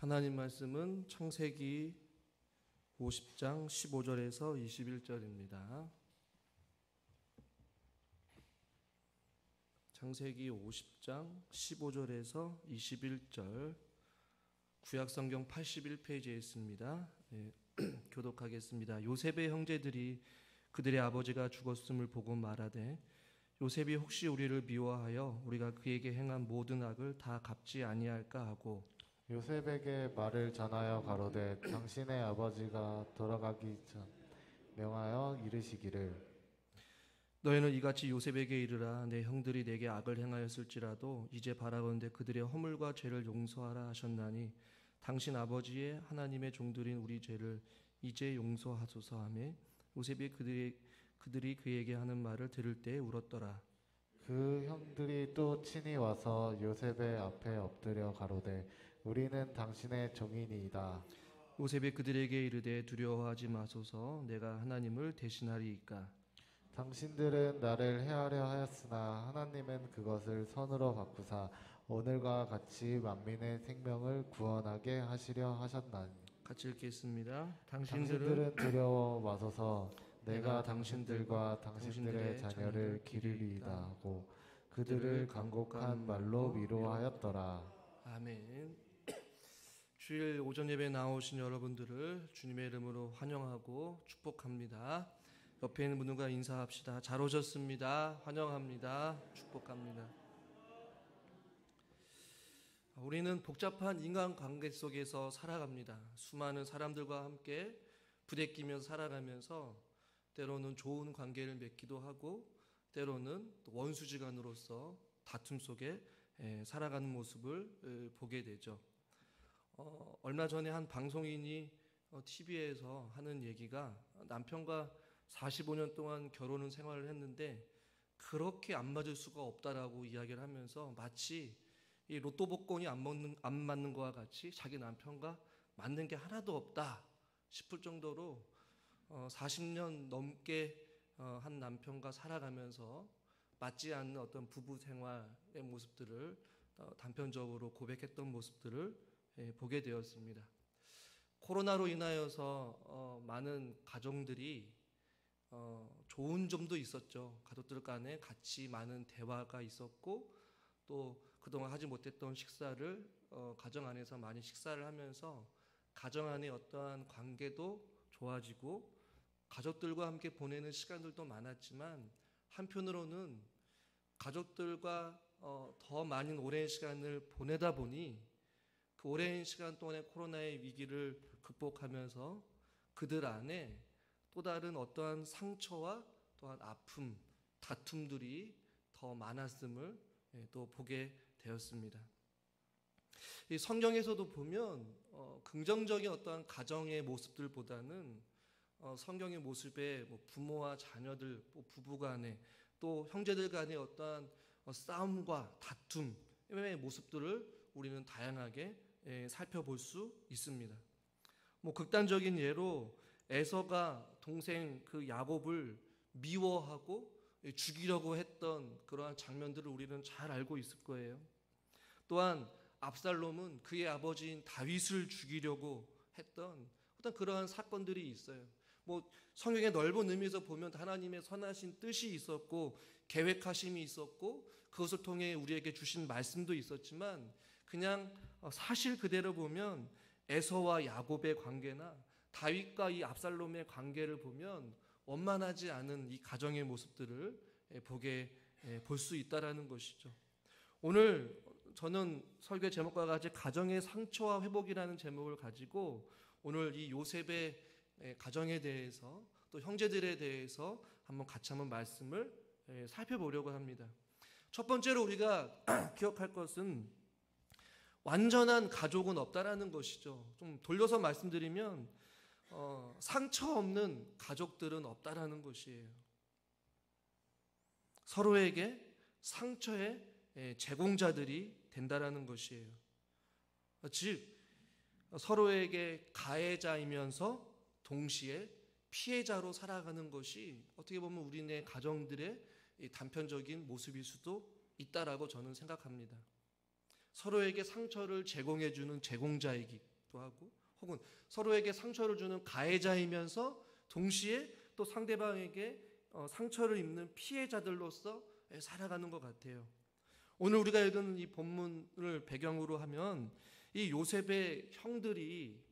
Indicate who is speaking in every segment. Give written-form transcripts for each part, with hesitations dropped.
Speaker 1: 하나님 말씀은 창세기 50장 15절에서 21절입니다. 창세기 50장 15절에서 21절, 구약성경 81페이지에 있습니다. 교독하겠습니다. 요셉의 형제들이 그들의 아버지가 죽었음을 보고 말하되, 요셉이 혹시 우리를 미워하여 우리가 그에게 행한 모든 악을 다 갚지 아니할까 하고
Speaker 2: 요셉에게 말을 전하여 가로되, 당신의 아버지가 돌아가기 전 명하여 이르시기를,
Speaker 1: 너희는 이같이 요셉에게 이르라. 내 형들이 내게 악을 행하였을지라도 이제 바라건대 그들의 허물과 죄를 용서하라 하셨나니, 당신 아버지의 하나님의 종들인 우리 죄를 이제 용서하소서 하며, 요셉이 그들이 그에게 하는 말을 들을 때에 울었더라.
Speaker 2: 그 형들이 또 친히 와서 요셉의 앞에 엎드려 가로되, 우리는 당신의 종이니이다.
Speaker 1: 요셉이 그들에게 이르되, 두려워하지 마소서. 내가 하나님을 대신하리이까.
Speaker 2: 당신들은 나를 해하려 하였으나 하나님은 그것을 선으로 바꾸사 오늘과 같이 만민의 생명을 구원하게 하시려 하셨나니.
Speaker 1: 같이 읽겠습니다.
Speaker 2: 당신들은 두려워 마소서. 내가 당신들과 당신들의 자녀를 기르리이다 하고 그들을 간곡한 말로 위로하였더라.
Speaker 1: 아멘. 주일 오전 예배 나오신 여러분들을 주님의 이름으로 환영하고 축복합니다. 옆에 있는 분들과 인사합시다. 잘 오셨습니다. 환영합니다. 축복합니다. 우리는 복잡한 인간관계 속에서 살아갑니다. 수많은 사람들과 함께 부대끼며 살아가면서 때로는 좋은 관계를 맺기도 하고, 때로는 원수지간으로서 다툼 속에 살아가는 모습을 보게 되죠. 얼마 전에 한 방송인이 TV에서 하는 얘기가, 남편과 45년 동안 결혼 생활을 했는데 그렇게 안 맞을 수가 없다라고 이야기를 하면서, 마치 이 로또 복권이 안 맞는 것과 같이 자기 남편과 맞는 게 하나도 없다 싶을 정도로 40년 넘게 한 남편과 살아가면서 맞지 않는 어떤 부부 생활의 모습들을 단편적으로 고백했던 모습들을 보게 되었습니다. 코로나로 인하여서 많은 가정들이 좋은 점도 있었죠. 가족들 간에 같이 많은 대화가 있었고, 또 그동안 하지 못했던 식사를 가정 안에서 많이 식사를 하면서 가정 안의 어떠한 관계도 좋아지고, 가족들과 함께 보내는 시간들도 많았지만, 한편으로는 가족들과 더 많은 오랜 시간을 보내다 보니 그 오랜 시간 동안의 코로나의 위기를 극복하면서 그들 안에 또 다른 어떠한 상처와 또한 아픔, 다툼들이 더 많았음을 또 보게 되었습니다. 이 성경에서도 보면 긍정적인 어떠한 가정의 모습들보다는 성경의 모습에 부모와 자녀들, 부부 간에, 또 형제들 간의 어떠한 싸움과 다툼의 모습들을 우리는 다양하게 살펴볼 수 있습니다. 극단적인 예로 에서가 동생 그 야곱을 미워하고 죽이려고 했던 그러한 장면들을 우리는 잘 알고 있을 거예요. 또한 압살롬은 그의 아버지인 다윗을 죽이려고 했던 어떤 그러한 사건들이 있어요. 성경의 넓은 의미에서 보면 하나님의 선하신 뜻이 있었고 계획하심이 있었고, 그것을 통해 우리에게 주신 말씀도 있었지만, 그냥 사실 그대로 보면 에서와 야곱의 관계나 다윗과 이 압살롬의 관계를 보면 원만하지 않은 이 가정의 모습들을 볼 수 있다라는 것이죠. 오늘 저는 설교 제목과 같이 가정의 상처와 회복이라는 제목을 가지고 오늘 이 요셉의 가정에 대해서, 또 형제들에 대해서 같이 한번 말씀을 살펴보려고 합니다. 첫 번째로 우리가 기억할 것은 완전한 가족은 없다라는 것이죠. 좀 돌려서 말씀드리면 상처 없는 가족들은 없다라는 것이에요. 서로에게 상처의 제공자들이 된다라는 것이에요. 즉 서로에게 가해자이면서 동시에 피해자로 살아가는 것이 어떻게 보면 우리네 가정들의 단편적인 모습일 수도 있다라고 저는 생각합니다. 서로에게 상처를 제공해주는 제공자이기 받기도 하고, 혹은 서로에게 상처를 주는 가해자이면서 동시에 또 상대방에게 상처를 입는 피해자들로서 살아가는 것 같아요. 오늘 우리가 읽은 이 본문을 배경으로 하면 이 요셉의 형들이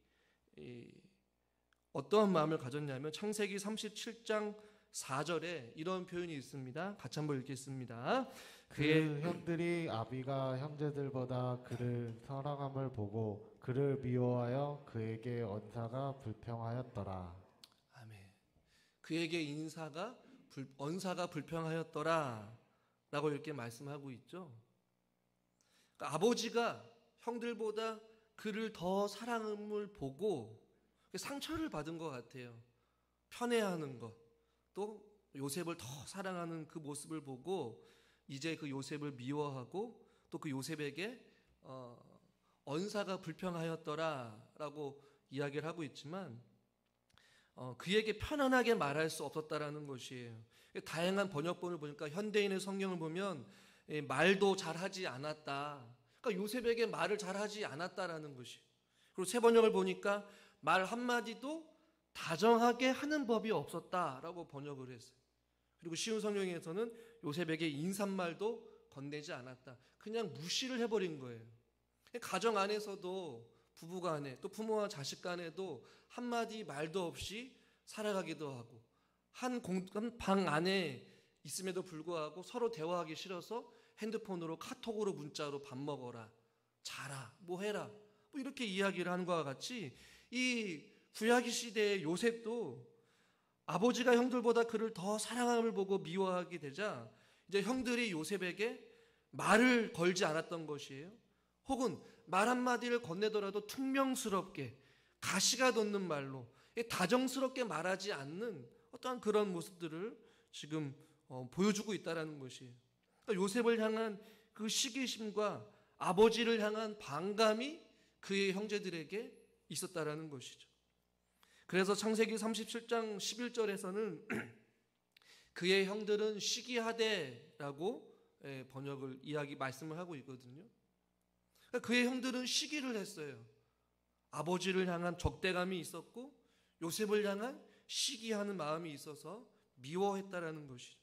Speaker 1: 어떠한 마음을 가졌냐면 창세기 37장 4절에 이런 표현이 있습니다. 같이 한번 읽겠습니다.
Speaker 2: 그 형들이 아비가 형제들보다 그를 사랑함을 보고 그를 미워하여 그에게 언사가 불평하였더라.
Speaker 1: 아멘. 그에게 언사가 불평하였더라 라고 이렇게 말씀하고 있죠. 그러니까 아버지가 형들보다 그를 더 사랑함을 보고 상처를 받은 것 같아요. 편애하는 것, 또 요셉을 더 사랑하는 그 모습을 보고 이제 그 요셉을 미워하고 또 그 요셉에게 언사가 불평하였더라라고 이야기를 하고 있지만 그에게 편안하게 말할 수 없었다라는 것이에요. 다양한 번역본을 보니까 현대인의 성경을 보면 말도 잘하지 않았다. 그러니까 요셉에게 말을 잘하지 않았다라는 것이. 그리고 새 번역을 보니까 말 한마디도 다정하게 하는 법이 없었다라고 번역을 했어요. 그리고 쉬운 성경에서는 요셉에게 인사말도 건네지 않았다. 그냥 무시를 해버린 거예요. 가정 안에서도 부부간에 또 부모와 자식 간에도 한마디 말도 없이 살아가기도 하고 한 방 안에 있음에도 불구하고 서로 대화하기 싫어서 핸드폰으로 카톡으로 문자로 밥 먹어라, 자라, 뭐 해라 뭐 이렇게 이야기를 하는 것과 같이 이 구약 시대의 요셉도 아버지가 형들보다 그를 더 사랑함을 보고 미워하게 되자 이제 형들이 요셉에게 말을 걸지 않았던 것이에요. 혹은 말 한마디를 건네더라도 퉁명스럽게 가시가 돋는 말로 다정스럽게 말하지 않는 어떠한 그런 모습들을 지금 보여주고 있다는 것이에요. 그러니까 요셉을 향한 그 시기심과 아버지를 향한 반감이 그의 형제들에게 있었다라는 것이죠. 그래서 창세기 37장 11절에서는 그의 형들은 시기하되라고 번역을 말씀을 하고 있거든요. 그러니까 그의 형들은 시기를 했어요. 아버지를 향한 적대감이 있었고 요셉을 향한 시기하는 마음이 있어서 미워했다라는 것이죠.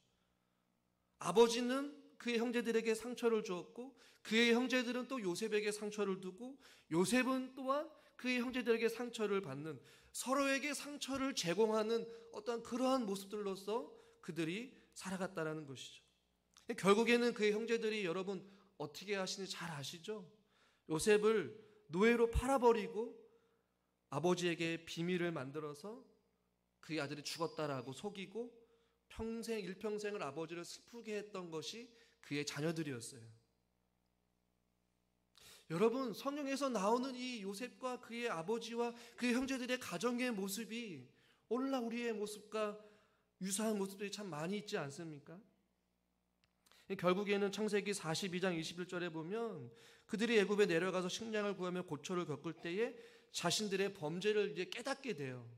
Speaker 1: 아버지는 그의 형제들에게 상처를 주었고 그의 형제들은 또 요셉에게 상처를 두고 요셉은 또한 그의 형제들에게 상처를 받는 서로에게 상처를 제공하는 어떤 그러한 모습들로서 그들이 살아갔다라는 것이죠. 결국에는 그의 형제들이 여러분 어떻게 하시는지 잘 아시죠? 요셉을 노예로 팔아버리고 아버지에게 비밀을 만들어서 그의 아들이 죽었다라고 속이고 일평생을 아버지를 슬프게 했던 것이 그의 자녀들이었어요. 여러분 성경에서 나오는 이 요셉과 그의 아버지와 그의 형제들의 가정의 모습이 오늘날 우리의 모습과 유사한 모습들이 참 많이 있지 않습니까? 결국에는 창세기 42장 21절에 보면 그들이 애굽에 내려가서 식량을 구하며 고초를 겪을 때에 자신들의 범죄를 이제 깨닫게 돼요.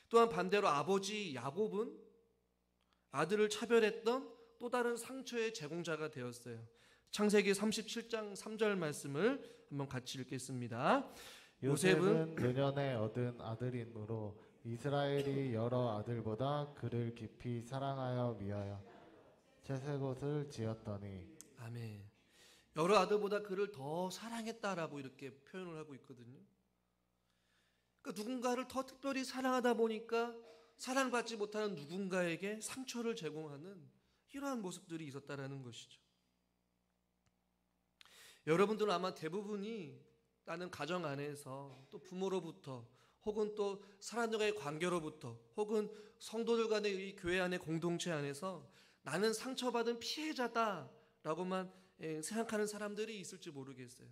Speaker 1: 또한 반대로 아버지 야곱은 아들을 차별했던 또 다른 상처의 제공자가 되었어요. 창세기 37장 3절 말씀을 한번 같이 읽겠습니다.
Speaker 2: 요셉은 노년에 얻은 아들이므로 이스라엘이 여러 아들보다 그를 깊이 사랑하여 미하여 채색옷을 지었더니
Speaker 1: 아멘. 여러 아들보다 그를 더 사랑했다라고 이렇게 표현을 하고 있거든요. 그러니까 누군가를 더 특별히 사랑하다 보니까 사랑받지 못하는 누군가에게 상처를 제공하는 이러한 모습들이 있었다라는 것이죠. 여러분들은 아마 대부분이 나는 가정 안에서 또 부모로부터 혹은 또 사람들과의 관계로부터 혹은 성도들 간의 이 교회 안의 공동체 안에서 나는 상처받은 피해자다라고만 생각하는 사람들이 있을지 모르겠어요.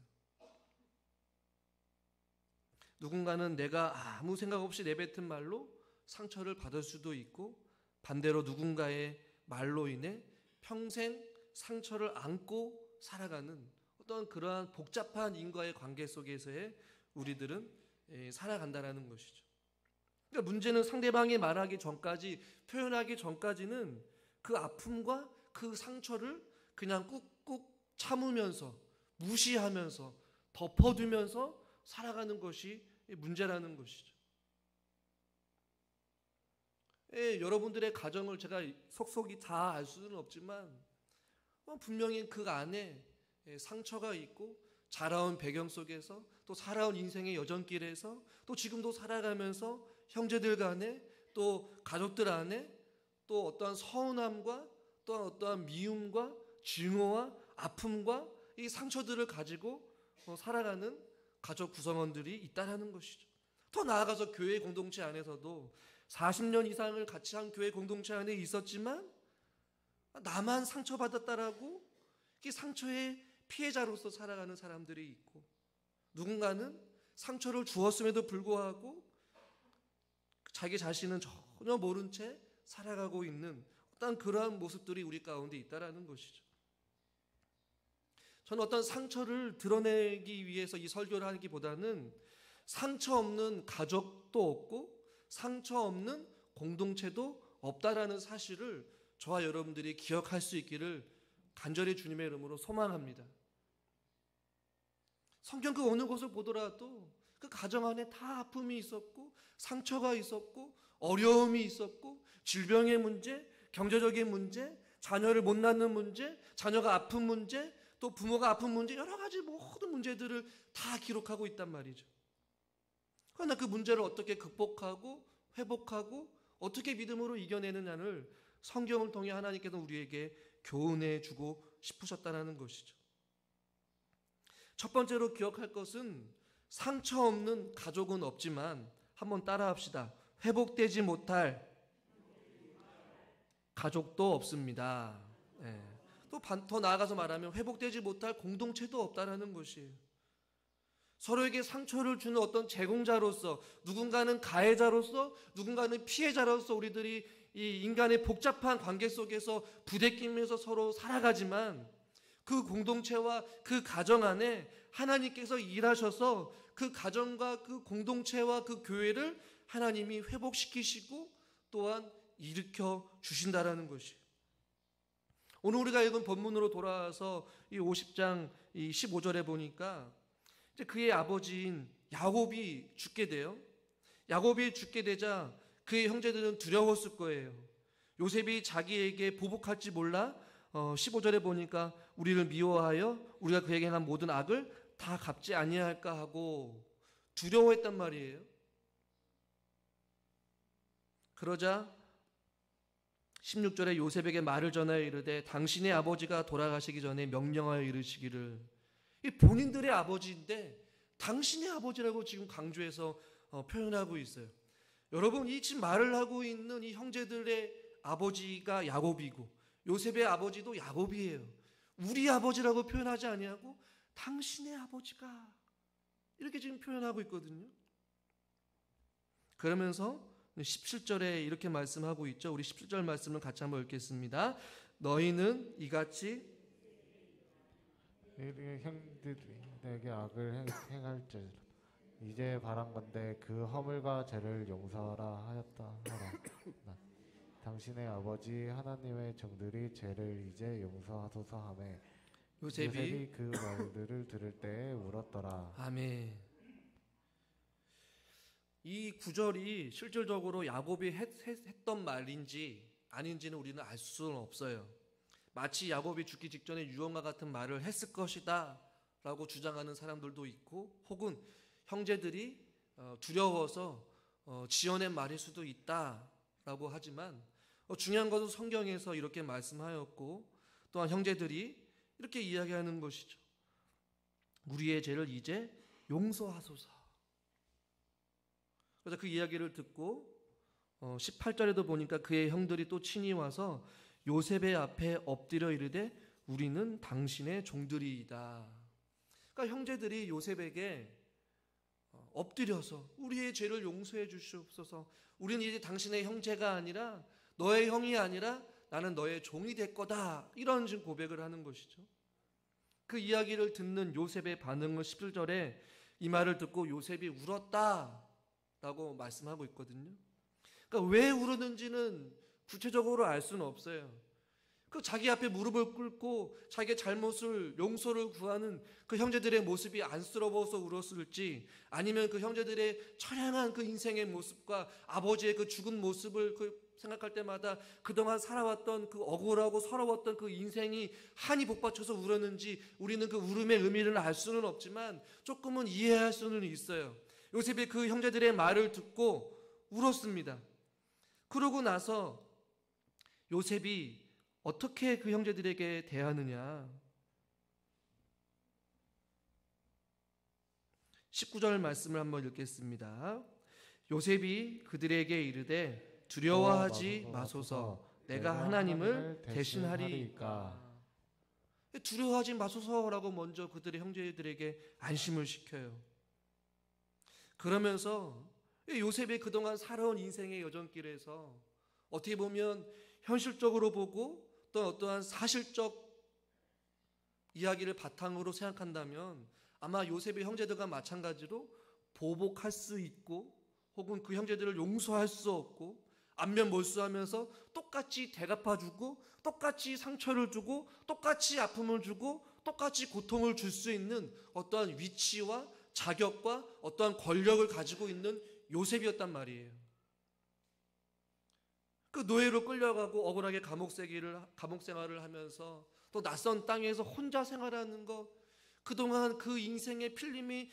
Speaker 1: 누군가는 내가 아무 생각 없이 내뱉은 말로 상처를 받을 수도 있고 반대로 누군가의 말로 인해 평생 상처를 안고 살아가는 어떤 그러한 복잡한 인과의 관계 속에서의 우리들은 살아간다라는 것이죠. 그러니까 문제는 상대방이 말하기 전까지 표현하기 전까지는 그 아픔과 그 상처를 그냥 꾹꾹 참으면서 무시하면서 덮어두면서 살아가는 것이 문제라는 것이죠. 여러분들의 가정을 제가 속속이 다 알 수는 없지만 분명히 그 안에 상처가 있고 자라온 배경 속에서 또 살아온 인생의 여정길에서 또 지금도 살아가면서 형제들 간에 또 가족들 안에 또 어떠한 서운함과 또한 어떠한 미움과 증오와 아픔과 이 상처들을 가지고 살아가는 가족 구성원들이 있다라는 것이죠. 더 나아가서 교회 공동체 안에서도 40년 이상을 같이 한 교회 공동체 안에 있었지만 나만 상처받았다라고 이 상처의 피해자로서 살아가는 사람들이 있고, 누군가는 상처를 주었음에도 불구하고 자기 자신은 전혀 모른 채 살아가고 있는 어떤 그러한 모습들이 우리 가운데 있다라는 것이죠. 저는 어떤 상처를 드러내기 위해서 이 설교를 하기보다는 상처 없는 가족도 없고 상처 없는 공동체도 없다라는 사실을 저와 여러분들이 기억할 수 있기를 간절히 주님의 이름으로 소망합니다. 성경 그 어느 곳을 보더라도 그 가정 안에 다 아픔이 있었고 상처가 있었고 어려움이 있었고 질병의 문제, 경제적인 문제, 자녀를 못 낳는 문제, 자녀가 아픈 문제, 또 부모가 아픈 문제, 여러 가지 모든 문제들을 다 기록하고 있단 말이죠. 그러나 그 문제를 어떻게 극복하고 회복하고 어떻게 믿음으로 이겨내느냐를 성경을 통해 하나님께서 우리에게 교훈해 주고 싶으셨다는 것이죠. 첫 번째로 기억할 것은 상처 없는 가족은 없지만, 한번 따라합시다. 회복되지 못할 가족도 없습니다. 또 더 나아가서 말하면 회복되지 못할 공동체도 없다라는 것이에요. 서로에게 상처를 주는 어떤 제공자로서, 누군가는 가해자로서, 누군가는 피해자로서 우리들이 이 인간의 복잡한 관계 속에서 부대끼면서 서로 살아가지만, 그 공동체와 그 가정 안에 하나님께서 일하셔서 그 가정과 그 공동체와 그 교회를 하나님이 회복시키시고 또한 일으켜 주신다라는 것이에요. 오늘 우리가 읽은 본문으로 돌아와서 이 50장 이 15절에 보니까 이제 그의 아버지인 야곱이 죽게 돼요. 야곱이 죽게 되자 그의 형제들은 두려웠을 거예요. 요셉이 자기에게 보복할지 몰라 15절에 보니까 우리를 미워하여 우리가 그에게 한 모든 악을 다 갚지 아니할까 하고 두려워했단 말이에요. 그러자 16절에 요셉에게 말을 전하여 이르되 당신의 아버지가 돌아가시기 전에 명령하여 이르시기를, 이 본인들의 아버지인데 당신의 아버지라고 지금 강조해서 표현하고 있어요. 여러분, 이 지금 말을 하고 있는 이 형제들의 아버지가 야곱이고 요셉의 아버지도 야곱이에요. 우리 아버지라고 표현하지 아니하고 당신의 아버지가, 이렇게 지금 표현하고 있거든요. 그러면서 17절에 이렇게 말씀하고 있죠. 우리 17절 말씀을 같이 한번 읽겠습니다. 너희는 이같이
Speaker 2: 형들이 내게 악을 행할지라 이제 바란건대 그 허물과 죄를 용서하라 하였다 하라. 당신의 아버지 하나님의 종들이 죄를 이제 용서하소서 하매 요셉이 그 말들을 들을 때에 울었더라.
Speaker 1: 아멘. 이 구절이 실질적으로 야곱이 했던 말인지 아닌지는 우리는 알 수는 없어요. 마치 야곱이 죽기 직전에 유언과 같은 말을 했을 것이다 라고 주장하는 사람들도 있고, 혹은 형제들이 두려워서 지어낸 말일 수도 있다라고 하지만, 중요한 것은 성경에서 이렇게 말씀하였고 또한 형제들이 이렇게 이야기하는 것이죠. 우리의 죄를 이제 용서하소서. 그래서 그 이야기를 듣고 18절에도 보니까 그의 형들이 또 친히 와서 요셉의 앞에 엎드려 이르되 우리는 당신의 종들이이다. 그러니까 형제들이 요셉에게 엎드려서 우리의 죄를 용서해 주시옵소서, 우리는 이제 당신의 형제가 아니라 너의 형이 아니라 나는 너의 종이 될 거다, 이런 지금 고백을 하는 것이죠. 그 이야기를 듣는 요셉의 반응을 17절에 이 말을 듣고 요셉이 울었다 라고 말씀하고 있거든요. 그러니까 왜 울었는지는 구체적으로 알 수는 없어요. 그 자기 앞에 무릎을 꿇고 자기의 잘못을 용서를 구하는 그 형제들의 모습이 안쓰러워서 울었을지, 아니면 그 형제들의 처량한 그 인생의 모습과 아버지의 그 죽은 모습을 생각할 때마다 그동안 살아왔던 그 억울하고 서러웠던 그 인생이 한이 복받쳐서 울었는지, 우리는 그 울음의 의미를 알 수는 없지만 조금은 이해할 수는 있어요. 요셉이 그 형제들의 말을 듣고 울었습니다. 그러고 나서 요셉이 어떻게 그 형제들에게 대하느냐. 19절 말씀을 한번 읽겠습니다. 요셉이 그들에게 이르되 두려워하지 마소서, 내가 하나님을 대신하리이까. 두려워하지 마소서라고 먼저 그들의 형제들에게 안심을 시켜요. 그러면서 요셉이 그동안 살아온 인생의 여정길에서 어떻게 보면 현실적으로 보고 또 어떠한 사실적 이야기를 바탕으로 생각한다면 아마 요셉의 형제들과 마찬가지로 보복할 수 있고, 혹은 그 형제들을 용서할 수 없고, 안면 몰수하면서 똑같이 대갚아주고, 똑같이 상처를 주고, 똑같이 아픔을 주고, 똑같이 고통을 줄 수 있는 어떠한 위치와 자격과 어떠한 권력을 가지고 있는 요셉이었단 말이에요. 그 노예로 끌려가고 억울하게 감옥 생활을 하면서 또 낯선 땅에서 혼자 생활하는 것, 그동안 그 인생의 필름이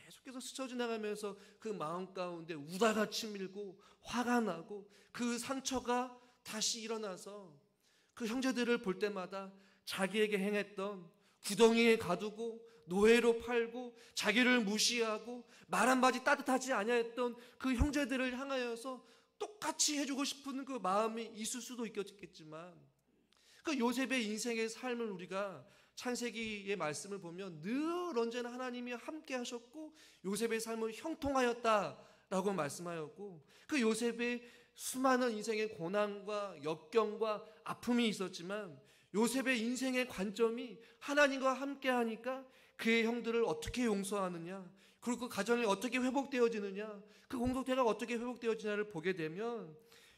Speaker 1: 계속해서 스쳐 지나가면서 그 마음 가운데 우다가 치밀고 화가 나고, 그 상처가 다시 일어나서 그 형제들을 볼 때마다 자기에게 행했던, 구덩이에 가두고 노예로 팔고 자기를 무시하고 말 한마디 따뜻하지 아니했던 그 형제들을 향하여서 똑같이 해주고 싶은 그 마음이 있을 수도 있겠지만, 그 요셉의 인생의 삶을 우리가 창세기의 말씀을 보면 늘 언제나 하나님이 함께 하셨고 요셉의 삶은 형통하였다라고 말씀하였고, 그 요셉의 수많은 인생의 고난과 역경과 아픔이 있었지만 요셉의 인생의 관점이 하나님과 함께 하니까 그의 형들을 어떻게 용서하느냐, 그리고 그 가정이 어떻게 회복되어지느냐, 그 공동체가 어떻게 회복되어지냐를 보게 되면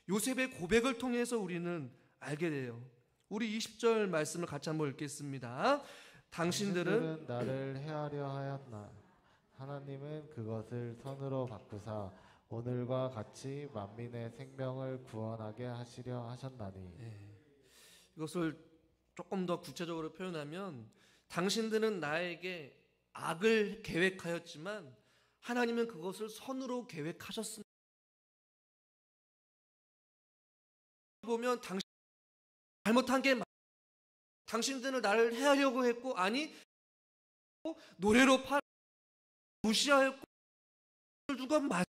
Speaker 1: 요셉의 고백을 통해서 우리는 알게 돼요. 우리 20절 말씀을 같이 한번 읽겠습니다. 당신들은
Speaker 2: 나를 해하려 하였나, 하나님은 그것을 선으로 바꾸사 오늘과 같이 만민의 생명을 구원하게 하시려 하셨나니.
Speaker 1: 이것을 조금 더 구체적으로 표현하면, 당신들은 나에게 악을 계획하였지만 하나님은 그것을 선으로 계획하셨습니다. 보면 당신 잘못한 게 당신들은 나를 해하려고 했고, 아니 노래로 무시하였고, 누가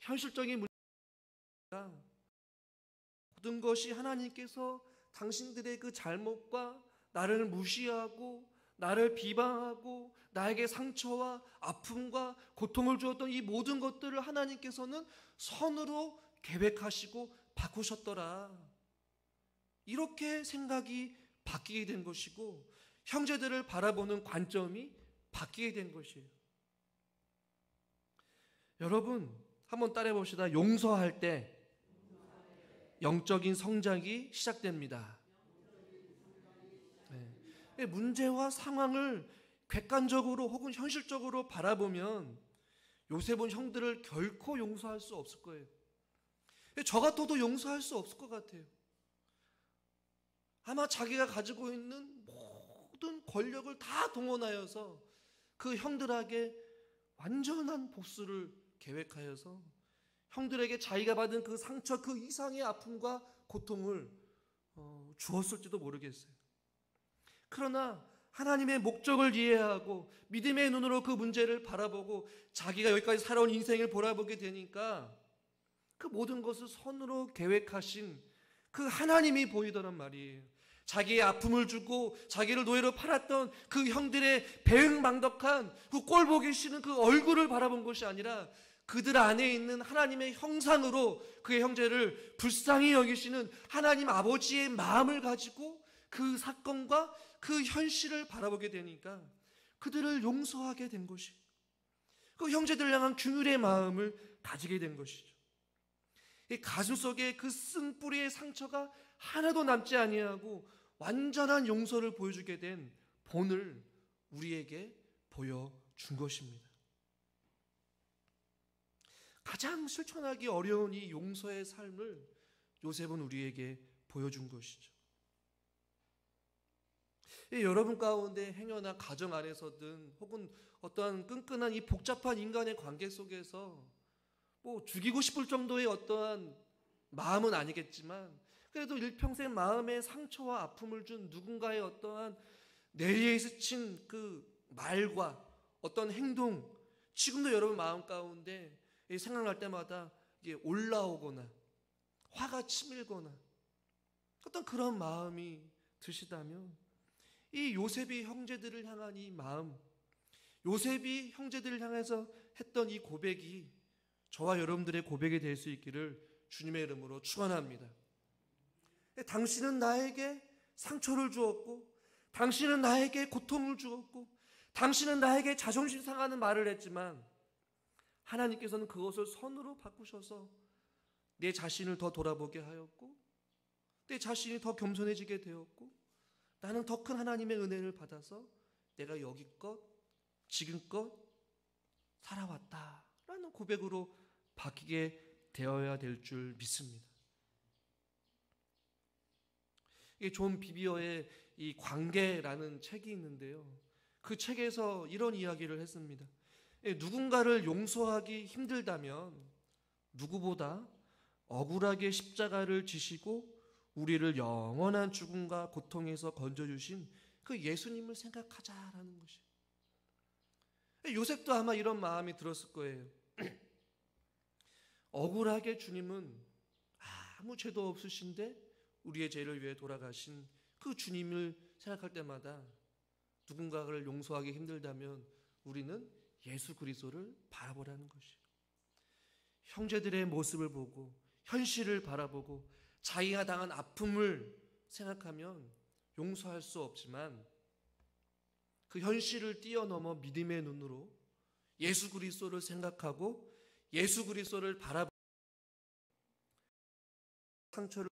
Speaker 1: 현실적인 문제가, 모든 것이 하나님께서 당신들의 그 잘못과 나를 무시하고 나를 비방하고 나에게 상처와 아픔과 고통을 주었던 이 모든 것들을 하나님께서는 선으로 계획하시고 바꾸셨더라. 이렇게 생각이 바뀌게 된 것이고, 형제들을 바라보는 관점이 바뀌게 된 것이에요. 여러분, 한번 따라해 봅시다. 용서할 때 영적인 성장이 시작됩니다. 문제와 상황을 객관적으로 혹은 현실적으로 바라보면 요셉은 형들을 결코 용서할 수 없을 거예요. 저 같아도 용서할 수 없을 것 같아요. 아마 자기가 가지고 있는 모든 권력을 다 동원하여서 그 형들에게 완전한 복수를 계획하여서 형들에게 자기가 받은 그 상처, 그 이상의 아픔과 고통을 주었을지도 모르겠어요. 그러나 하나님의 목적을 이해하고 믿음의 눈으로 그 문제를 바라보고 자기가 여기까지 살아온 인생을 바라보게 되니까 그 모든 것을 선으로 계획하신 그 하나님이 보이더란 말이에요. 자기의 아픔을 주고 자기를 노예로 팔았던 그 형들의 배은망덕한 그 꼴보기 싫은 그 얼굴을 바라본 것이 아니라 그들 안에 있는 하나님의 형상으로 그의 형제를 불쌍히 여기시는 하나님 아버지의 마음을 가지고 그 사건과 그 현실을 바라보게 되니까 그들을 용서하게 된 것이. 그 형제들 향한 긍휼의 마음을 가지게 된 것이죠. 이 가슴 속에 그 쓴 뿌리의 상처가 하나도 남지 아니하고 완전한 용서를 보여주게 된 본을 우리에게 보여준 것입니다. 가장 실천하기 어려운 이 용서의 삶을 요셉은 우리에게 보여준 것이죠. 여러분 가운데 행여나 가정 안에서든 혹은 어떠한 끈끈한 이 복잡한 인간의 관계 속에서 뭐 죽이고 싶을 정도의 어떠한 마음은 아니겠지만 그래도 일평생 마음에 상처와 아픔을 준 누군가의 어떠한 내리에 스친 그 말과 어떤 행동, 지금도 여러분 마음 가운데 생각날 때마다 이게 올라오거나 화가 치밀거나 어떤 그런 마음이 드시다면 이 요셉이 형제들을 향한 이 마음, 요셉이 형제들을 향해서 했던 이 고백이 저와 여러분들의 고백이 될 수 있기를 주님의 이름으로 축원합니다. 당신은 나에게 상처를 주었고, 당신은 나에게 고통을 주었고, 당신은 나에게 자존심 상하는 말을 했지만 하나님께서는 그것을 선으로 바꾸셔서 내 자신을 더 돌아보게 하였고, 내 자신이 더 겸손해지게 되었고, 나는 더 큰 하나님의 은혜를 받아서 내가 여기껏 지금껏 살아왔다라는 고백으로 바뀌게 되어야 될 줄 믿습니다. 이게 존 비비어의 이 관계라는 책이 있는데요. 그 책에서 이런 이야기를 했습니다. 누군가를 용서하기 힘들다면 누구보다 억울하게 십자가를 지시고 우리를 영원한 죽음과 고통에서 건져주신 그 예수님을 생각하자라는 것이에요. 요셉도 아마 이런 마음이 들었을 거예요. 억울하게 주님은 아무 죄도 없으신데 우리의 죄를 위해 돌아가신 그 주님을 생각할 때마다 누군가를 용서하기 힘들다면 우리는 예수 그리스도를 바라보라는 것이에요. 형제들의 모습을 보고 현실을 바라보고 자기가 당한 아픔을 생각하면 용서할 수 없지만 그 현실을 뛰어넘어 믿음의 눈으로 예수 그리스도를 생각하고 예수 그리스도를 바라보고 상처를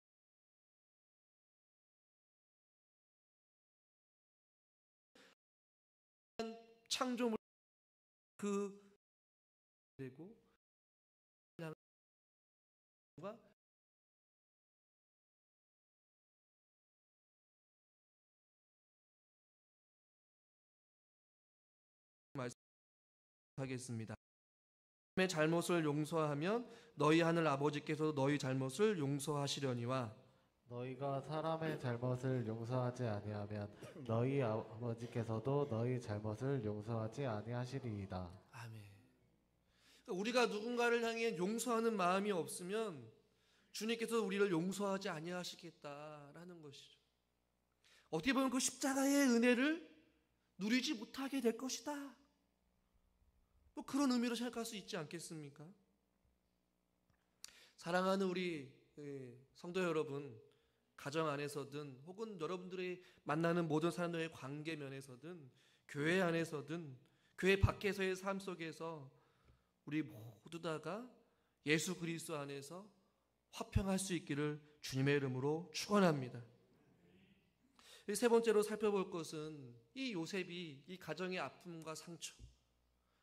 Speaker 1: 창조물 그 되고 말씀하겠습니다. 의 잘못을 용서하면 너희 하늘 아버지께서도 너희 잘못을 용서하시려니와
Speaker 2: 너희가 사람의 잘못을 용서하지 아니하면 너희 아버지께서도 너희 잘못을 용서하지 아니하시리이다.
Speaker 1: 아멘. 우리가 누군가를 향해 용서하는 마음이 없으면 주님께서 우리를 용서하지 아니하시겠다라는 것이죠. 어떻게 보면 그 십자가의 은혜를 누리지 못하게 될 것이다. 뭐 그런 의미로 생각할 수 있지 않겠습니까? 사랑하는 우리 성도 여러분, 가정 안에서든 혹은 여러분들이 만나는 모든 사람들의 관계 면에서든 교회 안에서든 교회 밖에서의 삶 속에서 우리 모두 다가 예수 그리스도 안에서 화평할 수 있기를 주님의 이름으로 축원합니다. 세 번째로 살펴볼 것은 이 요셉이 이 가정의 아픔과 상처,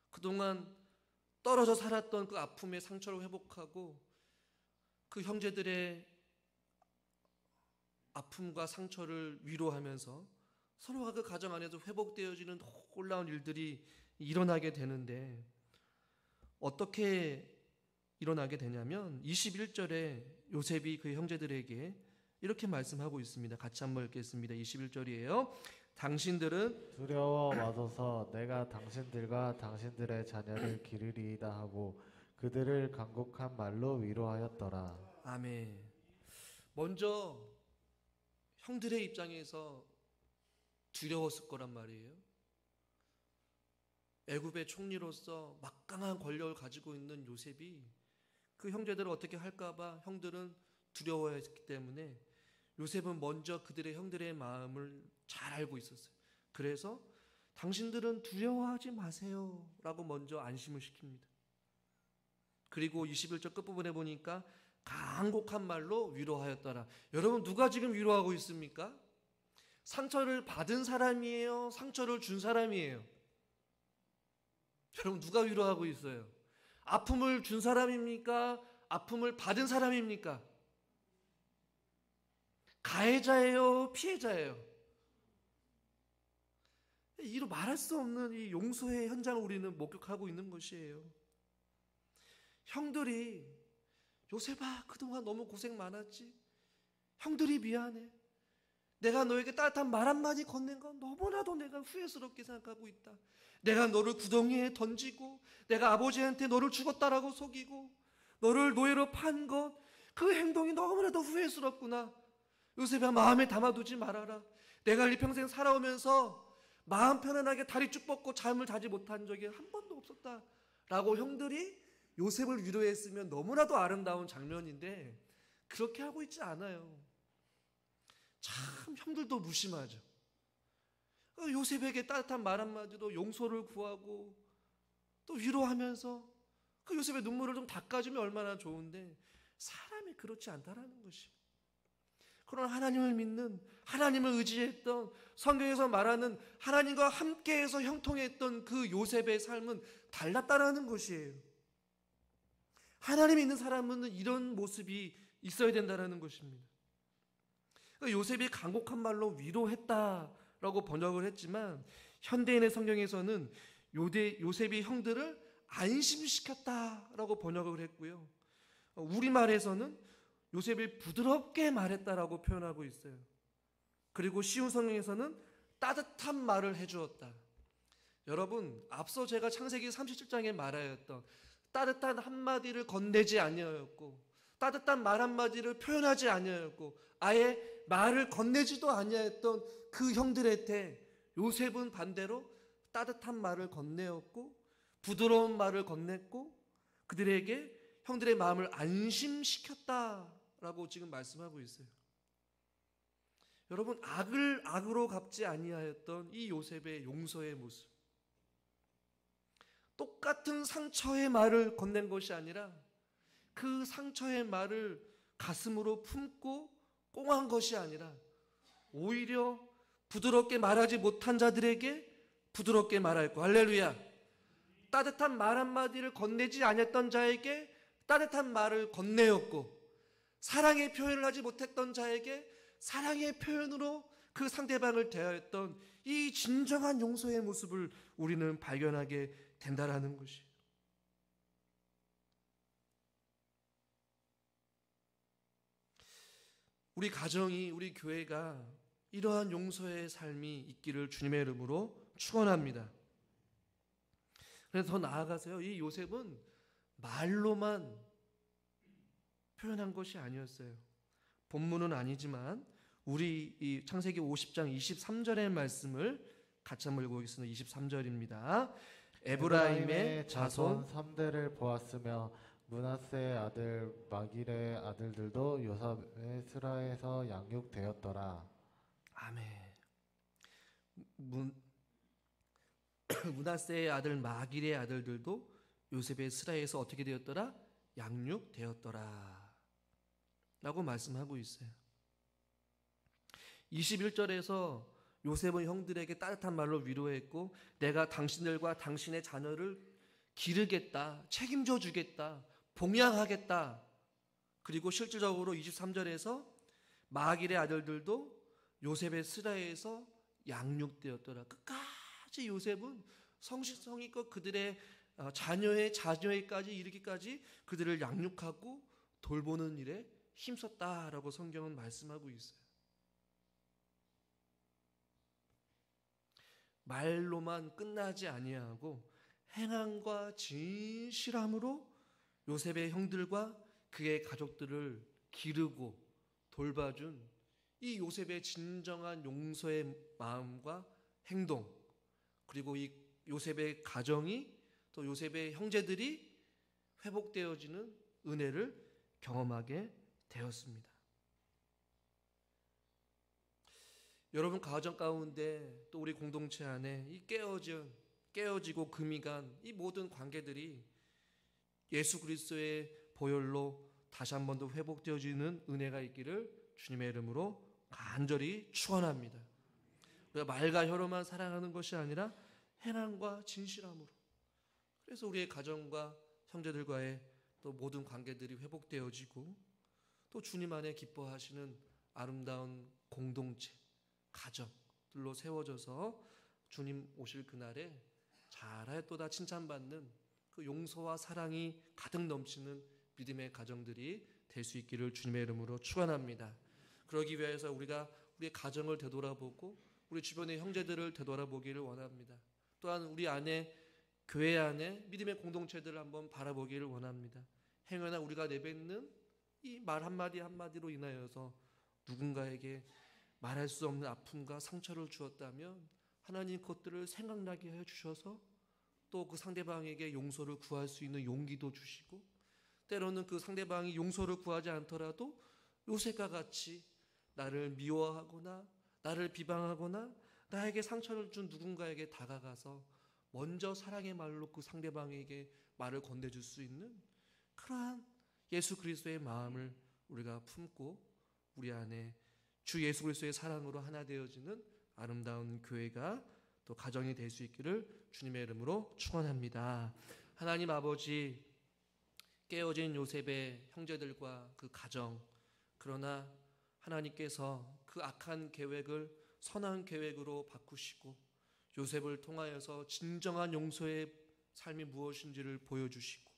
Speaker 1: 그동안 떨어져 살았던 그 아픔의 상처를 회복하고 그 형제들의 아픔과 상처를 위로하면서 서로가 그 가정 안에서 회복되어지는 놀라운 일들이 일어나게 되는데 어떻게 일어나게 되냐면 21절에 요셉이 그 형제들에게 이렇게 말씀하고 있습니다. 같이 한번 읽겠습니다. 21절이에요. 당신들은
Speaker 2: 두려워 마소서 내가 당신들과 당신들의 자녀를 기르리이다 하고 그들을 간곡한 말로 위로하였더라.
Speaker 1: 아멘. 먼저 형들의 입장에서 두려웠을 거란 말이에요. 애굽의 총리로서 막강한 권력을 가지고 있는 요셉이 그 형제들을 어떻게 할까봐 형들은 두려워했기 때문에 요셉은 먼저 그들의 형들의 마음을 잘 알고 있었어요. 그래서 당신들은 두려워하지 마세요 라고 먼저 안심을 시킵니다. 그리고 21절 끝부분에 보니까 간곡한 말로 위로하였더라. 여러분, 누가 지금 위로하고 있습니까? 상처를 받은 사람이에요? 상처를 준 사람이에요? 여러분, 누가 위로하고 있어요? 아픔을 준 사람입니까? 아픔을 받은 사람입니까? 가해자예요? 피해자예요? 이로 말할 수 없는 이 용서의 현장을 우리는 목격하고 있는 것이에요. 형들이 요셉아, 그동안 너무 고생 많았지? 형들이 미안해. 내가 너에게 따뜻한 말 한마디 건넨 건 너무나도 내가 후회스럽게 생각하고 있다. 내가 너를 구덩이에 던지고 내가 아버지한테 너를 죽었다라고 속이고 너를 노예로 판 것, 그 행동이 너무나도 후회스럽구나. 요셉아, 마음에 담아두지 말아라. 내가 이 평생 살아오면서 마음 편안하게 다리 쭉 뻗고 잠을 자지 못한 적이 한 번도 없었다 라고 형들이 요셉을 위로했으면 너무나도 아름다운 장면인데 그렇게 하고 있지 않아요. 참 형들도 무심하죠. 요셉에게 따뜻한 말 한마디로 용서를 구하고 또 위로하면서 그 요셉의 눈물을 좀 닦아주면 얼마나 좋은데 사람이 그렇지 않다라는 것이. 그러나 하나님을 믿는, 하나님을 의지했던, 성경에서 말하는 하나님과 함께해서 형통했던 그 요셉의 삶은 달랐다라는 것이에요. 하나님이 있는 사람은 이런 모습이 있어야 된다는 것입니다. 요셉이 간곡한 말로 위로했다라고 번역을 했지만 현대인의 성경에서는 요셉이 형들을 안심시켰다라고 번역을 했고요. 우리말에서는 요셉이 부드럽게 말했다라고 표현하고 있어요. 그리고 쉬운 성경에서는 따뜻한 말을 해주었다. 여러분, 앞서 제가 창세기 37장에 말하였던 따뜻한 한마디를 건네지 아니하였고 따뜻한 말 한마디를 표현하지 아니하였고 아예 말을 건네지도 아니하였던 그 형들한테 요셉은 반대로 따뜻한 말을 건네었고 부드러운 말을 건넸고 그들에게 형들의 마음을 안심시켰다라고 지금 말씀하고 있어요. 여러분, 악을 악으로 갚지 아니하였던 이 요셉의 용서의 모습, 똑같은 상처의 말을 건넨 것이 아니라 그 상처의 말을 가슴으로 품고 꽁한 것이 아니라 오히려 부드럽게 말하지 못한 자들에게 부드럽게 말하였고, 할렐루야, 따뜻한 말 한마디를 건네지 아니했던 자에게 따뜻한 말을 건네었고 사랑의 표현을 하지 못했던 자에게 사랑의 표현으로 그 상대방을 대하였던 이 진정한 용서의 모습을 우리는 발견하게 된다라는 것이에요. 우리 가정이, 우리 교회가 이러한 용서의 삶이 있기를 주님의 이름으로 축원합니다. 그래서 더 나아가서요, 이 요셉은 말로만 표현한 것이 아니었어요. 본문은 아니지만 우리 이 창세기 50장 23절의 말씀을 같이 한번 읽어보겠습니다. 23절입니다. 에브라임의 자손
Speaker 2: 3대를 보았으며 므낫세의 아들 마길의 아들들도 요셉의 스라에서 양육되었더라.
Speaker 1: 아멘. 므낫세의 아들 마길의 아들들도 요셉의 스라에서 어떻게 되었더라? 양육되었더라 라고 말씀하고 있어요. 21절에서 요셉은 형들에게 따뜻한 말로 위로했고 내가 당신들과 당신의 자녀를 기르겠다, 책임져 주겠다, 봉양하겠다. 그리고 실질적으로 23절에서 마길의 아들들도 요셉의 스라에서 양육되었더라. 끝까지 요셉은 성실성의껏 그들의 자녀의 자녀에까지 이르기까지 그들을 양육하고 돌보는 일에 힘썼다라고 성경은 말씀하고 있어요. 말로만 끝나지 아니하고 행함과 진실함으로 요셉의 형들과 그의 가족들을 기르고 돌봐준 이 요셉의 진정한 용서의 마음과 행동, 그리고 이 요셉의 가정이 또 요셉의 형제들이 회복되어지는 은혜를 경험하게 되었습니다. 여러분 가정 가운데 또 우리 공동체 안에 이 깨어지고 금이 간 이 모든 관계들이 예수 그리스도의 보혈로 다시 한 번 더 회복되어지는 은혜가 있기를 주님의 이름으로 간절히 축원합니다. 우리가 말과 혀로만 사랑하는 것이 아니라 행함과 진실함으로, 그래서 우리의 가정과 형제들과의 또 모든 관계들이 회복되어지고 또 주님 안에 기뻐하시는 아름다운 공동체, 가정들로 세워져서 주님 오실 그날에 잘하였도다 칭찬받는 그 용서와 사랑이 가득 넘치는 믿음의 가정들이 될 수 있기를 주님의 이름으로 축원합니다. 그러기 위해서 우리가 우리의 가정을 되돌아보고 우리 주변의 형제들을 되돌아보기를 원합니다. 또한 우리 안에 교회 안에 믿음의 공동체들을 한번 바라보기를 원합니다. 행여나 우리가 내뱉는 이 말 한마디 한마디로 인하여서 누군가에게 말할 수 없는 아픔과 상처를 주었다면 하나님 그것들을 생각나게 해주셔서 또 그 상대방에게 용서를 구할 수 있는 용기도 주시고, 때로는 그 상대방이 용서를 구하지 않더라도 요셉과 같이 나를 미워하거나 나를 비방하거나 나에게 상처를 준 누군가에게 다가가서 먼저 사랑의 말로 그 상대방에게 말을 건네줄 수 있는 그러한 예수 그리스도의 마음을 우리가 품고 우리 안에 주 예수 그리스도의 사랑으로 하나 되어지는 아름다운 교회가 또 가정이 될 수 있기를 주님의 이름으로 축원합니다. 하나님 아버지, 깨어진 요셉의 형제들과 그 가정, 그러나 하나님께서 그 악한 계획을 선한 계획으로 바꾸시고 요셉을 통하여서 진정한 용서의 삶이 무엇인지를 보여주시고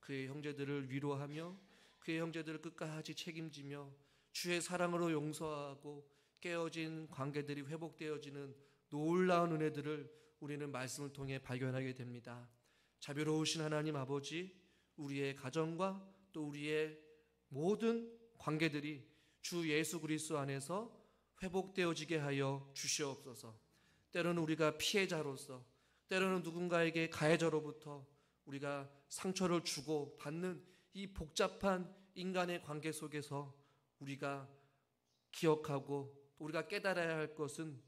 Speaker 1: 그의 형제들을 위로하며 그의 형제들을 끝까지 책임지며 주의 사랑으로 용서하고 깨어진 관계들이 회복되어지는 놀라운 은혜들을 우리는 말씀을 통해 발견하게 됩니다. 자비로우신 하나님 아버지, 우리의 가정과 또 우리의 모든 관계들이 주 예수 그리스도 안에서 회복되어지게 하여 주시옵소서. 때로는 우리가 피해자로서, 때로는 누군가에게 가해자로부터 우리가 상처를 주고 받는 이 복잡한 인간의 관계 속에서 우리가 기억하고 또 우리가 깨달아야 할 것은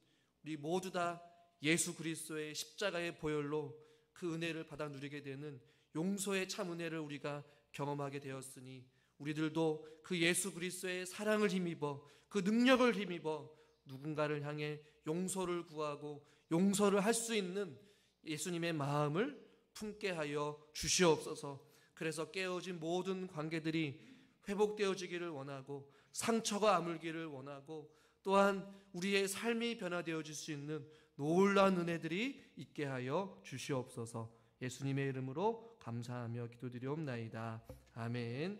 Speaker 1: 우리 모두 다 예수 그리스도의 십자가의 보혈로 그 은혜를 받아 누리게 되는 용서의 참 은혜를 우리가 경험하게 되었으니 우리들도 그 예수 그리스도의 사랑을 힘입어 그 능력을 힘입어 누군가를 향해 용서를 구하고 용서를 할 수 있는 예수님의 마음을 품게 하여 주시옵소서. 그래서 깨어진 모든 관계들이 회복되어지기를 원하고 상처가 아물기를 원하고 또한 우리의 삶이 변화되어질 수 있는 놀라운 은혜들이 있게 하여 주시옵소서. 예수님의 이름으로 감사하며 기도드리옵나이다. 아멘.